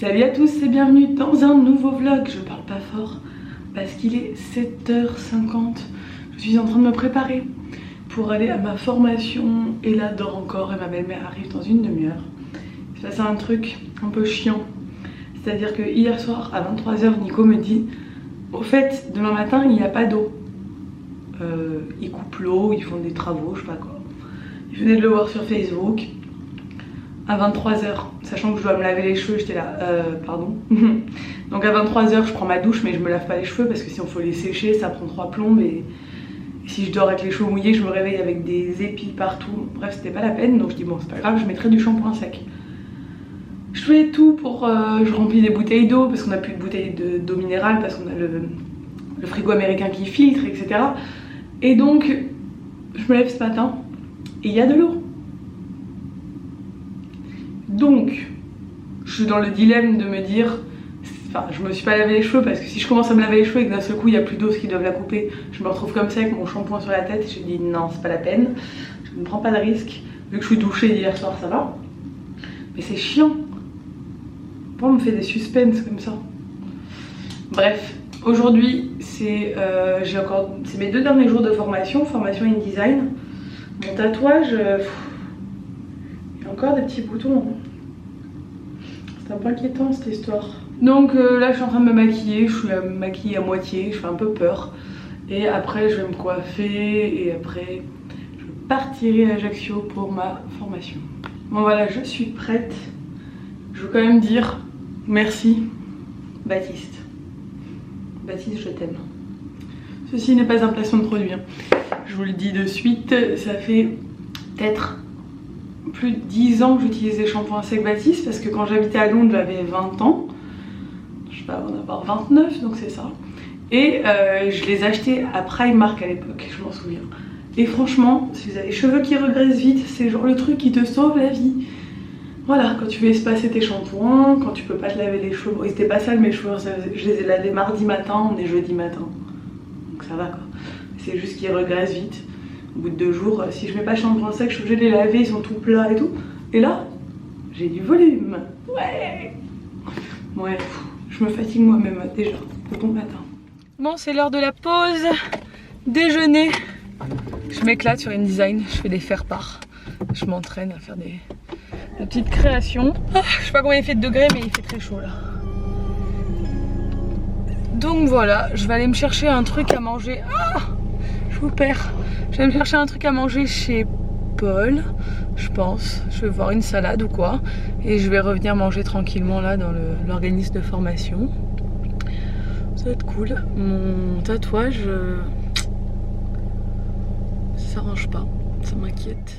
Salut à tous et bienvenue dans un nouveau vlog. Je parle pas fort parce qu'il est 7h50. Je suis en train de me préparer pour aller à ma formation. Et là dort encore et ma belle-mère arrive dans une demi-heure. C'est passé un truc un peu chiant. C'est-à-dire que hier soir à 23h, Nico me dit: au fait, demain matin il n'y a pas d'eau. Ils coupent l'eau, ils font des travaux, je sais pas quoi. Il venait de le voir sur Facebook. À 23h, sachant que je dois me laver les cheveux, j'étais là, pardon. Donc à 23h, je prends ma douche, mais je me lave pas les cheveux parce que si on faut les sécher, ça prend 3 plombes. Et si je dors avec les cheveux mouillés, je me réveille avec des épis partout. Bref, c'était pas la peine. Donc je dis, bon, c'est pas grave, je mettrai du shampoing sec. Je fais tout pour. Je remplis des bouteilles d'eau parce qu'on a plus de bouteilles d'eau minérale parce qu'on a le frigo américain qui filtre, etc. Et donc, je me lève ce matin et il y a de l'eau. Donc, je suis dans le dilemme de me dire, enfin, je me suis pas lavé les cheveux parce que si je commence à me laver les cheveux et que d'un seul coup il y a plus d'eau, ce qui doivent la couper, je me retrouve comme ça avec mon shampoing sur la tête et je me dis non, c'est pas la peine, je ne prends pas de risque. Vu que je suis douchée hier soir, ça va. Mais c'est chiant. Pourquoi on me fait des suspens comme ça? But aujourd'hui c'est mes 2 derniers jours de formation InDesign. Mon tatouage, il y a encore des petits boutons. C'est un peu inquiétant cette histoire. Donc là je suis en train de me maquiller, je suis maquillée à moitié, je fais un peu peur. Et après je vais me coiffer et après je partirai à Ajaccio pour ma formation. Bon voilà, je suis prête. Je veux quand même dire merci Baptiste. Baptiste, je t'aime. Ceci n'est pas un placement de produit. Je vous le dis de suite, ça fait peut-être plus de 10 ans que j'utilise des shampoings secs Baptiste parce que quand j'habitais à Londres j'avais 20 ans. Je sais pas, on va avoir 29 donc c'est ça. Et je les achetais à Primark à l'époque, je m'en souviens. Et franchement, si vous avez les cheveux qui regressent vite, c'est genre le truc qui te sauve la vie. Voilà, quand tu veux espacer tes shampoings, quand tu peux pas te laver les cheveux. Bon, ils étaient pas sales mes cheveux, je les ai lavés mardi matin, on est jeudi matin. Donc ça va quoi. C'est juste qu'ils regressent vite. Au bout de 2 jours, si je mets pas de shampoing sec, je suis obligée de les laver, ils sont tout plats et tout. Et là, j'ai du volume. Ouais. Ouais, je me fatigue moi-même déjà, le bon matin. Bon, c'est l'heure de la pause déjeuner. Je m'éclate sur InDesign, je fais des faire-part. Je m'entraîne à faire des petites créations. Je sais pas combien il fait de degrés, mais il fait très chaud là. Donc voilà, je vais aller me chercher un truc à manger. Ah, je vous perds. Je vais me chercher un truc à manger chez Paul, je pense. Je vais voir une salade ou quoi. Et je vais revenir manger tranquillement là dans l'organisme de formation. Ça va être cool. Mon tatouage, ça s'arrange pas. Ça m'inquiète.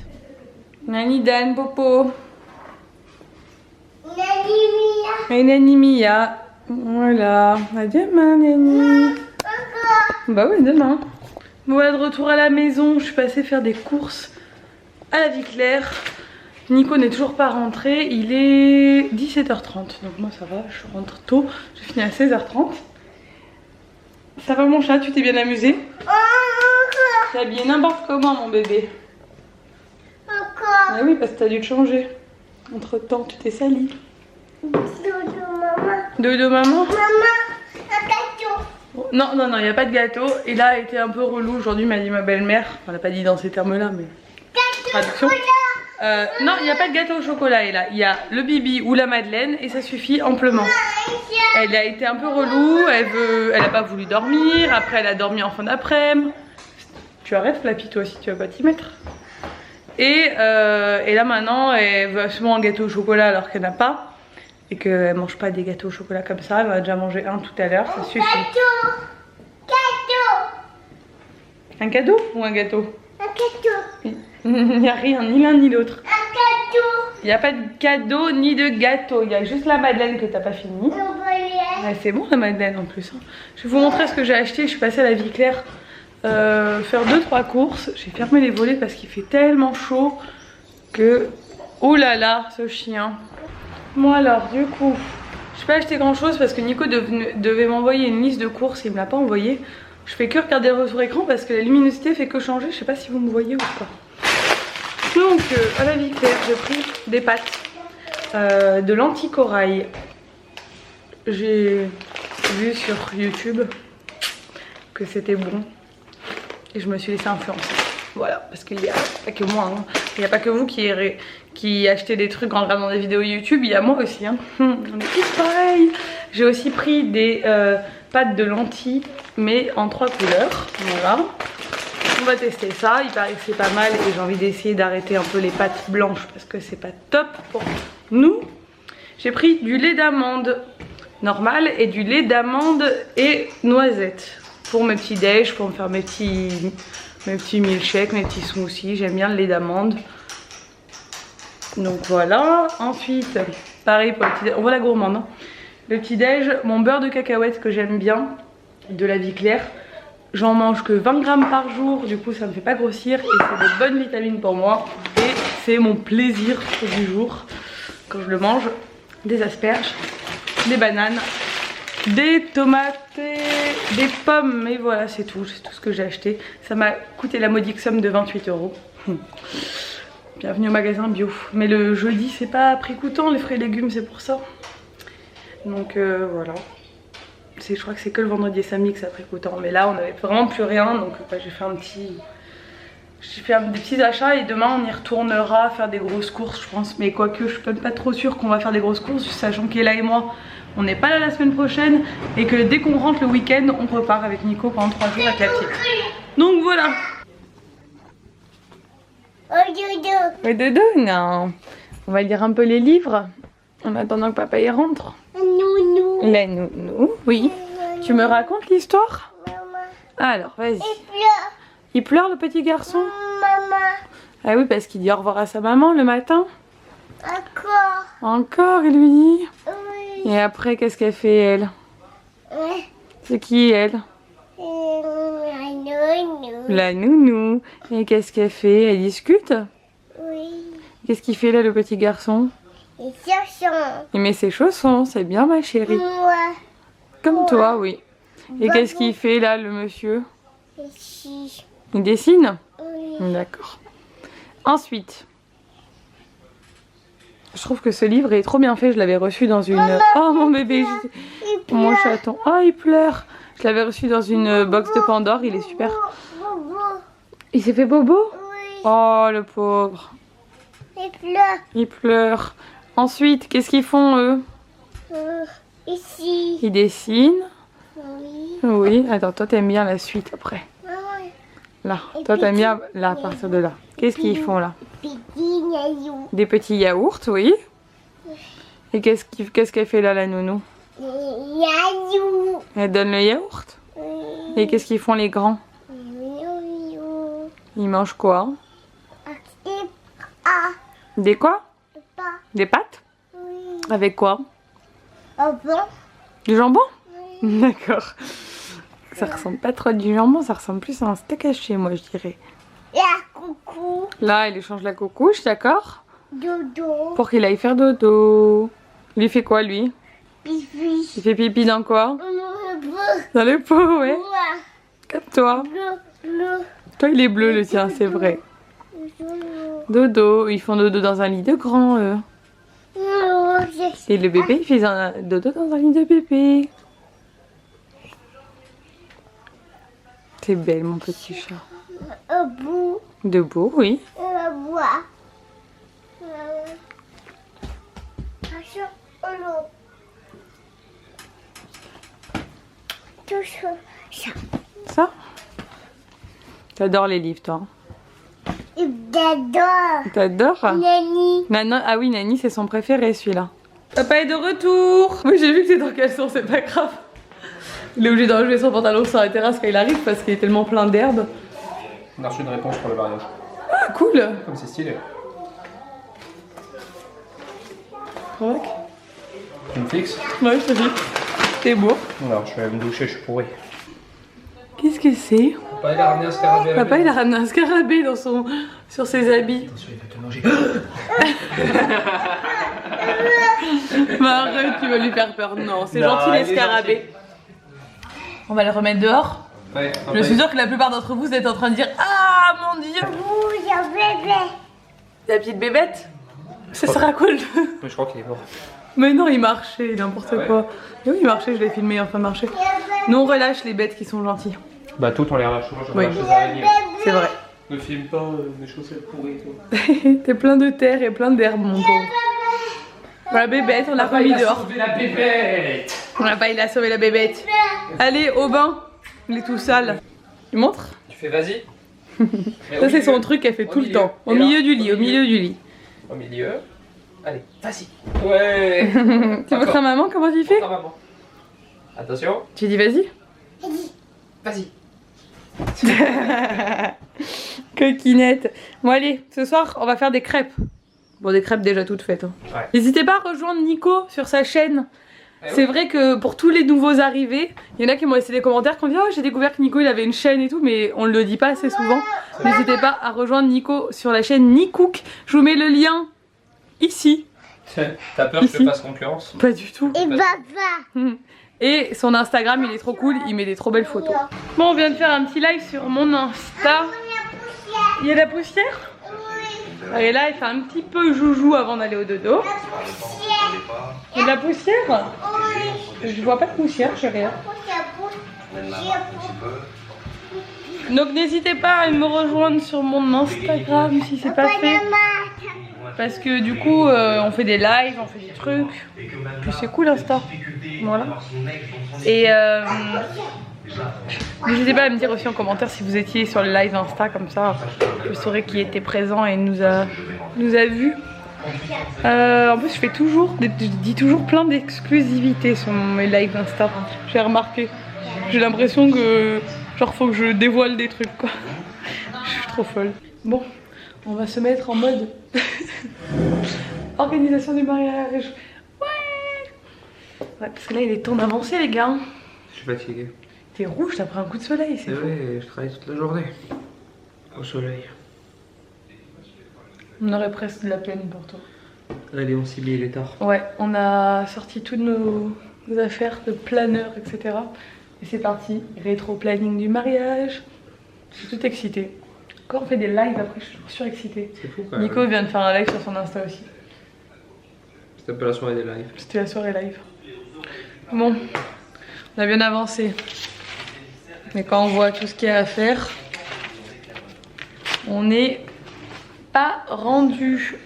Nani Dan Popo. Nani Mia. Et Nani Mia. Voilà. À demain Nani. Bah oui, demain. Voilà, de retour à la maison, je suis passée faire des courses à la Vie Claire. Nico n'est toujours pas rentré, il est 17h30, donc moi ça va, je rentre tôt, j'ai fini à 16h30. Ça va mon chat, tu t'es bien amusé? T'es habillé n'importe comment mon bébé. Ah oui, parce que t'as dû te changer. Entre temps, tu t'es sali. Dodo maman. Dodo maman? Maman, un gâteau. Non, non, non, il n'y a pas de gâteau. Et là, elle était un peu relou aujourd'hui, m'a dit ma belle-mère. On l'a pas dit dans ces termes-là, mais... Traduction. Non, il n'y a pas de gâteau au chocolat. Et là, il y a le bibi ou la madeleine et ça suffit amplement. Elle a été un peu relou, elle a pas voulu dormir. Après, elle a dormi en fin d'après-midi. Tu arrêtes, Flappy, toi aussi, tu vas pas t'y mettre. Et là, maintenant, elle veut absolument un gâteau au chocolat alors qu'elle n'a pas. Et qu'elle mange pas des gâteaux au chocolat comme ça. Elle va déjà manger un tout à l'heure, ça suffit. Gâteau. Un cadeau ou un gâteau? Un gâteau. Il n'y a rien, ni l'un ni l'autre. Un gâteau. Il n'y a pas de cadeau ni de gâteau. Il y a juste la madeleine que t'as pas fini. Ouais, c'est bon la madeleine en plus. Hein. Je vais vous montrer ce que j'ai acheté. Je suis passée à la Vie Claire faire 2-3 courses. J'ai fermé les volets parce qu'il fait tellement chaud que... Oh là là, ce chien. Bon alors, du coup, je n'ai pas acheté grand chose parce que Nico devait m'envoyer une liste de courses. Il me l'a pas envoyé. Je fais que regarder le retour écran parce que la luminosité fait que changer. Je sais pas si vous me voyez ou pas. Donc à la Vie Claire, j'ai pris des pâtes, de l'anticorail j'ai vu sur YouTube que c'était bon et je me suis laissée influencer. Voilà, parce qu'il n'y a pas que moi, hein. Il n'y a pas que vous qui achetez des trucs en regardant des vidéos YouTube, il y a moi aussi, hein. On est tous pareils. J'ai aussi pris des pâtes de lentilles, mais en 3 couleurs. Voilà. On va tester ça, il paraît que c'est pas mal et j'ai envie d'essayer d'arrêter un peu les pâtes blanches parce que c'est pas top pour nous. J'ai pris du lait d'amande normal et du lait d'amande et noisette pour mes petits déj, pour me faire mes petits milkshakes, mes petits smoothies. J'aime bien le lait d'amande. Donc voilà. Ensuite, pareil pour le petit déj. On voit la gourmande, hein. Le petit déj, mon beurre de cacahuète que j'aime bien, de la vie claire. J'en mange que 20 grammes par jour, du coup ça me fait pas grossir et c'est de bonnes vitamines pour moi. Et c'est mon plaisir du jour quand je le mange. Des asperges, des bananes, des tomates, des pommes, mais voilà c'est tout ce que j'ai acheté. Ça m'a coûté la modique somme de 28 €. Bienvenue au magasin bio. Mais le jeudi c'est pas prix coûtant les fruits et légumes, c'est pour ça. Donc voilà. Je crois que c'est que le vendredi et samedi que ça a pris coûtant. Mais là on avait vraiment plus rien, donc j'ai fait des petits achats et demain on y retournera faire des grosses courses je pense. Mais quoique je suis pas trop sûre qu'on va faire des grosses courses, sachant qu'Ella et moi on n'est pas là la semaine prochaine et que dès qu'on rentre le week-end on repart avec Nico pendant 3 jours avec la petite. Donc voilà. Oh dodo. Ouais dodo, non. On va lire un peu les livres en attendant que papa y rentre. Nounou. La nounou, oui. Tu me racontes l'histoire? Maman. Alors vas-y. Il pleure. Il pleure le petit garçon? Maman. Ah oui, parce qu'il dit au revoir à sa maman le matin. Encore. Encore, il lui dit. Oui. Et après, qu'est-ce qu'elle fait, elle? Ouais. C'est qui, elle? La nounou. La nounou. Et qu'est-ce qu'elle fait? Elle discute? Oui. Qu'est-ce qu'il fait là, le petit garçon? Les chaussons. Il met ses chaussons, c'est bien, ma chérie. Moi. Comme toi, oui. Et qu'est-ce qu'il fait là, le monsieur? Ici. Il dessine? Oui. D'accord. Ensuite, je trouve que ce livre est trop bien fait. Je l'avais reçu dans une... Oh mon bébé, Il pleure. mon chaton. Oh il pleure. Je l'avais reçu dans une box de Pandore. Il est super. Bobo. Il s'est fait bobo? Oui. Oh le pauvre. Il pleure. Il pleure. Ensuite, qu'est-ce qu'ils font eux? Ici. Ils dessinent. Oui. Oui. Attends, toi t'aimes bien la suite après. Maman. Là. Toi t'aimes bien là, à partir de là. Qu'est-ce qu'ils font là? Petit naillou. Des petits yaourts, oui. Et qu'est-ce qu'elle fait là, la nounou? Naillou. Elle donne le yaourt. Oui. Et qu'est-ce qu'ils font les grands? Naillou. Ils mangent quoi? Ah. Des quoi? Pas. Des pâtes? Oui. Avec quoi? Oh bon? Du jambon? Oui. D'accord. Ça ressemble pas trop à du jambon, ça ressemble plus à un steak haché, moi je dirais. La coucou. Là, il échange la coucouche, d'accord? Dodo. Pour qu'il aille faire dodo. Il lui fait quoi, lui? Pipi. Il fait pipi dans quoi? Bleu. Dans le pot, ouais. Bleu. Comme toi. Bleu. Toi, il est bleu, le tien, c'est vrai. Bleu. Dodo. Ils font dodo dans un lit de grand, eux. Et le bébé, il fait un dodo dans un lit de bébé. C'est belle, mon petit chat. Au bout. Debout, oui. Le bois. Attention au lot. Touche ça. Ça? T'adores les livres, toi? Il adore. T'adores? Nani. Nana, ah oui, Nani, c'est son préféré, celui-là. Papa est de retour. Oui, j'ai vu que t'es dans caleçon, c'est pas grave. Il est obligé d'enlever son pantalon sur la terrasse quand il arrive parce qu'il est tellement plein d'herbe. On a reçu une réponse pour le mariage. Ah, cool. Comme c'est stylé. Provoque. Tu me fixes? Ouais, je te dis. T'es beau. Alors, je vais me doucher, je suis pourri. Qu'est-ce que c'est? Papa, il a ramené un scarabée. à la Papa, il maison. a ramené un scarabée sur ses habits. Attention, il va te manger. Bah arrête, tu vas lui faire peur. Non, c'est Non, gentil il les est scarabées. On va le remettre dehors. Ouais, Je suis sûre que la plupart d'entre vous êtes en train de dire ah mon dieu, Ouh, il y a un bébé. la petite bébête. Ça sera quoi le... Mais je crois qu'il est mort. Mais non, il marchait, n'importe quoi. Mais oui, il marchait, je l'ai filmé en train de marcher. Nous on relâche les bêtes qui sont gentilles. Bah tout on les relâche, moi je Oui. relâche les araignées. C'est vrai. Ne filme pas mes chaussettes pourries toi. T'es plein de terre et plein d'herbe mon pauvre. Voilà bébête, on l'a remis dehors. Sauvé la bébête. Voilà, il a sauvé la bébête. Allez au bain, il est tout sale. Tu montres? Tu fais vas-y. Ça c'est son truc qu'elle fait tout le temps. Au milieu du lit, au milieu du lit. Au milieu. Allez, vas-y. Ouais. Tu montres à maman comment tu fais? Maman. Attention. Tu dis vas-y. Vas-y. Coquinette. Bon allez, ce soir on va faire des crêpes. Bon, des crêpes déjà toutes faites. Hein. Ouais. N'hésitez pas à rejoindre Nico sur sa chaîne. C'est vrai que pour tous les nouveaux arrivés, il y en a qui m'ont laissé des commentaires qui ont dit oh j'ai découvert que Nico il avait une chaîne et tout, mais on le dit pas assez souvent. N'hésitez pas à rejoindre Nico sur la chaîne Nicook. Je vous mets le lien ici. T'as peur que je te fasse concurrence? Pas du tout. Et papa. Et son Instagram il est trop cool, il met des trop belles photos. Bon, on vient de faire un petit live sur mon Insta. Il y a de la poussière? Et là, il fait un petit peu joujou avant d'aller au dodo. Il y a de la poussière? Je vois pas de poussière, je sais rien. Donc n'hésitez pas à me rejoindre sur mon Instagram si c'est pas fait. Parce que du coup, on fait des lives, on fait des trucs. Puis c'est cool Insta. Voilà. Et n'hésitez pas à me dire aussi en commentaire si vous étiez sur le live Insta, comme ça je saurais qui était présent et nous a vus. En plus je fais toujours, je dis toujours plein d'exclusivités sur mes lives Insta. J'ai remarqué. J'ai l'impression que genre faut que je dévoile des trucs quoi. Je suis trop folle. Bon, on va se mettre en mode organisation du mariage. Ouais, parce que là il est temps d'avancer les gars. Je suis fatigué. T'es rouge, t'as pris un coup de soleil, c'est fou. Oui, je travaille toute la journée. Au soleil. On aurait presque de la peine pour toi. Allez, on s'y met, il est tard. Ouais, on a sorti toutes nos affaires de planeur, etc. Et c'est parti, rétro-planning du mariage. Je suis toute excitée. Quand on fait des lives après, je suis surexcitée. C'est fou quand même. Nico vient de faire un live sur son Insta aussi. C'était un peu la soirée des lives. C'était la soirée live. Bon, on a bien avancé. Mais quand on voit tout ce qu'il y a à faire, on n'est pas rendu.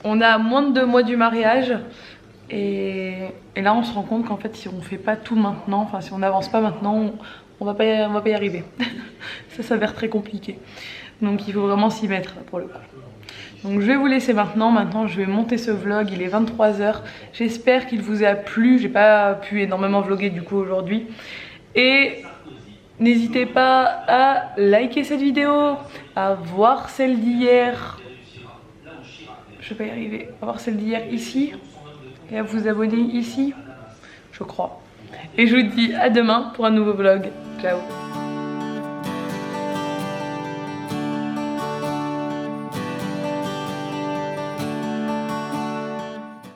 On a moins de 2 mois du mariage. Et là on se rend compte qu'en fait si on fait pas tout maintenant, enfin si on n'avance pas maintenant, on va pas y arriver. Ça s'avère très compliqué. Donc il faut vraiment s'y mettre là, pour le coup. Donc je vais vous laisser maintenant je vais monter ce vlog, il est 23 h. J'espère qu'il vous a plu, j'ai pas pu énormément vlogger du coup aujourd'hui. Et n'hésitez pas à liker cette vidéo, à voir celle d'hier. Je vais pas y arriver, à voir celle d'hier ici. Et à vous abonner ici, je crois. Et je vous dis à demain pour un nouveau vlog. Ciao.